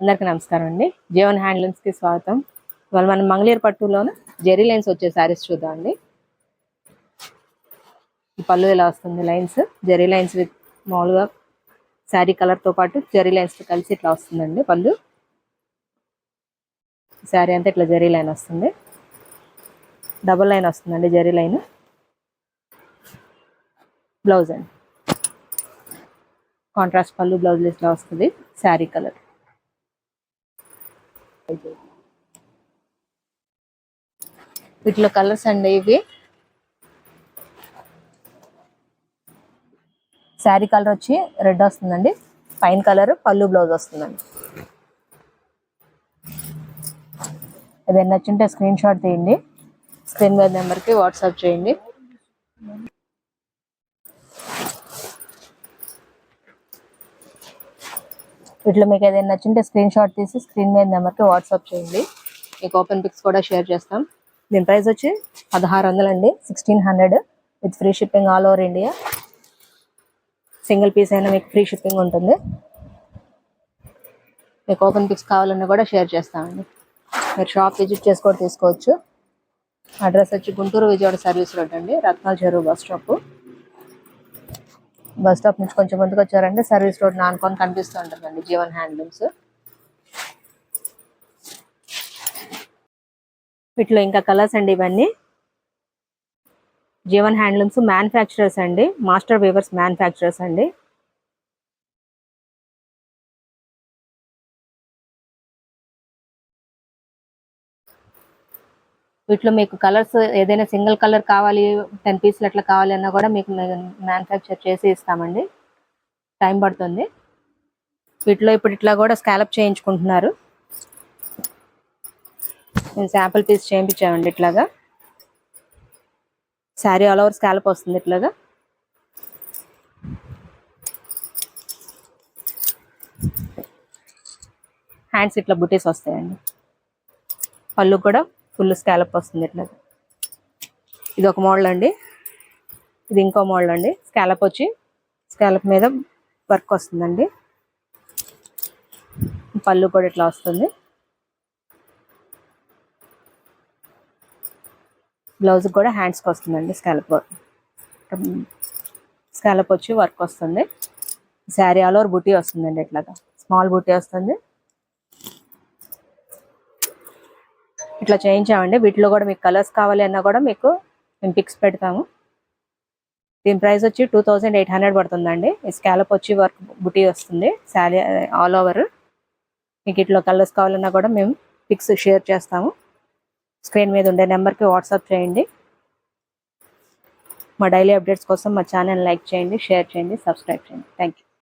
అందరికీ నమస్కారం అండి. జీవన్ హ్యాండ్లూమ్స్ కి స్వాగతం. ఇవాళ మనం మంగళీరు పట్టులోను జెరీ లైన్స్ వచ్చే శారీస్ చూద్దాం అండి. ఈ పళ్ళు ఇలా వస్తుంది, లైన్స్ జెరీ లైన్స్ విత్ మామూలుగా శారీ కలర్ తో పాటు జెరీ లైన్స్ తో కలిసి ఇట్లా వస్తుందండి. పళ్ళు శారీ అంతా ఇట్లా జెరీ లైన్ వస్తుంది, డబుల్ లైన్ వస్తుందండి జెరీ లైన్. బ్లౌజ్ అండి కాంట్రాస్ట్ పళ్ళు, బ్లౌజ్ ఇట్లా వస్తుంది. శారీ కలర్ వీటిలో కలర్స్ అండి. ఇవి శారీ కలర్ వచ్చి రెడ్ వస్తుందండి, పైన కలర్ పళ్ళు బ్లౌజ్ వస్తుందండి. ఏదైనా నచ్చుంటే స్క్రీన్ షాట్ తీయండి, స్క్రీన్ మీద నెంబర్కి వాట్సాప్ చేయండి. వీటిలో మీకు ఏదైనా నచ్చుంటే స్క్రీన్ షాట్ తీసి స్క్రీన్ మీద నెంబర్కి వాట్సాప్ చేయండి. మీకు ఓపెన్ పిక్స్ కూడా షేర్ చేస్తాం. దీని ప్రైస్ వచ్చి 1600 అండి, 1600 with free shipping all over India. Single piece అయినా మీకు ఫ్రీ షిప్పింగ్ ఉంటుంది. మీకు ఓపెన్ పిక్స్ కావాలన్నా కూడా షేర్ చేస్తామండి. మీరు షాప్ విజిట్ చేసి కూడా తీసుకోవచ్చు. అడ్రస్ వచ్చి గుంటూరు విజయవాడ సర్వీస్ రోడ్ అండి, రత్నాల చెరువు బస్ స్టాప్. బస్ స్టాప్ నుంచి కొంచెం ముందుకు వచ్చారంటే సర్వీస్ రోడ్ నానుకొని కనిపిస్తూ ఉంటుందండి జీవన్ హ్యాండ్లూమ్స్. వీటిలో ఇంకా కలర్స్ అండి. ఇవన్నీ జీవన్ హ్యాండ్లూమ్స్ మ్యానుఫ్యాక్చరర్స్ అండి, మాస్టర్ వీవర్స్ మ్యానుఫ్యాక్చరర్స్ అండి. వీటిలో మీకు కలర్స్ ఏదైనా సింగిల్ కలర్ కావాలి, 10 పీసులు అట్లా కావాలి అన్నా కూడా మీకు మ్యానుఫ్యాక్చర్ చేసి ఇస్తామండి. టైం పడుతుంది. వీటిలో ఇప్పుడు ఇట్లా కూడా స్కాలప్ చేయించుకుంటున్నారు. మేము శాంపుల్ పీస్ చేయించామండి. ఇట్లాగా శారీ ఆల్ ఓవర్ స్కాలప్ వస్తుంది. ఇట్లాగా హ్యాండ్స్ ఇట్లా బుటీస్ వస్తాయండి. పళ్ళు కూడా ఫుల్ స్కాలప్ వస్తుంది. ఇట్లాగా ఇది ఒక మోడల్ అండి, ఇది ఇంకో మోడల్ అండి. స్కాలప్ వచ్చి స్కాలప్ మీద వర్క్ వస్తుందండి. పళ్ళు కూడా ఇట్లా వస్తుంది. బ్లౌజ్ కూడా హ్యాండ్స్కి వస్తుందండి. స్కాలప్ వచ్చి వర్క్ వస్తుంది. శారీ ఆల్ ఓవర్ బుటీ వస్తుందండి. ఇట్లాగా స్మాల్ బుటీ వస్తుంది. ఇట్లా చేయించామండి. వీటిలో కూడా మీకు కలర్స్ కావాలి అన్నా కూడా మీకు మేము పిక్స్ పెడతాము. దీని ప్రైస్ వచ్చి 2800 పడుతుందండి. ఈ స్కాలప్ వచ్చి వర్క్ బుటీ వస్తుంది శారీ ఆల్ ఓవర్. మీకు ఇట్లా కలర్స్ కావాలన్నా కూడా మేము పిక్స్ షేర్ చేస్తాము. స్క్రీన్ మీద ఉండే నెంబర్కి వాట్సాప్ చేయండి. మా డైలీ అప్డేట్స్ కోసం మా ఛానల్ లైక్ చేయండి, షేర్ చేయండి, సబ్స్క్రైబ్ చేయండి. Thank you.